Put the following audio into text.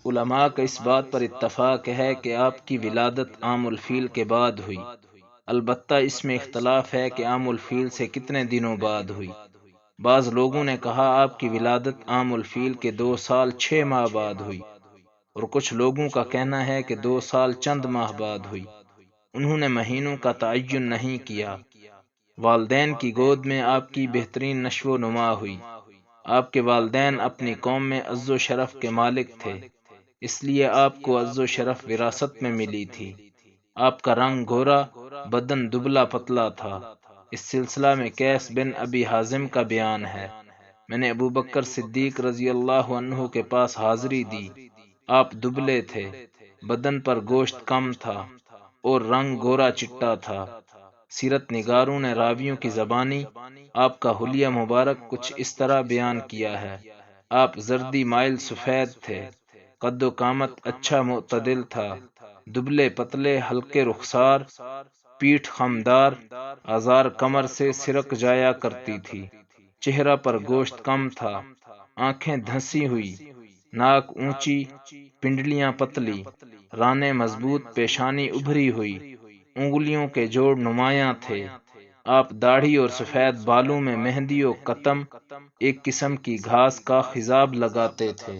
علماء کا اس بات پر اتفاق ہے کہ آپ کی ولادت عام الفیل کے بعد ہوئی، البتہ اس میں اختلاف ہے کہ عام الفیل سے کتنے دنوں بعد ہوئی۔ بعض لوگوں نے کہا آپ کی ولادت عام الفیل کے 2 سال 6 ماہ بعد ہوئی، اور کچھ لوگوں کا کہنا ہے کہ 2 سال چند ماہ بعد ہوئی۔ انہوں نے مہینوں کا تعین نہیں کیا۔ والدین کی گود میں آپ کی بہترین نشو و نما ہوئی۔ آپ کے والدین اپنی قوم میں عز و شرف کے مالک تھے، اس لیے آپ کو عز و شرف وراثت میں ملی تھی۔ آپ کا رنگ گورا، بدن دبلا پتلا تھا۔ اس سلسلہ میں قیس بن ابی حازم کا بیان ہے، میں نے ابو بکر صدیق رضی اللہ عنہ کے پاس حاضری دی۔ آپ دبلے تھے، بدن پر گوشت کم تھا اور رنگ گورا چٹا تھا۔ سیرت نگاروں نے راویوں کی زبانی آپ کا حلیہ مبارک کچھ اس طرح بیان کیا ہے: آپ زردی مائل سفید تھے، قد و قامت اچھا معتدل تھا، دبلے پتلے ہلکے رخسار، پیٹھ خمدار، آزار کمر سے سرک جایا کرتی تھی، چہرہ پر گوشت کم تھا، آنکھیں دھنسی ہوئی، ناک اونچی، پنڈلیاں پتلی، رانے مضبوط، پیشانی ابھری ہوئی، انگلیوں کے جوڑ نمایاں تھے۔ آپ داڑھی اور سفید بالوں میں مہندی و قطم، ایک قسم کی گھاس کا خضاب لگاتے تھے۔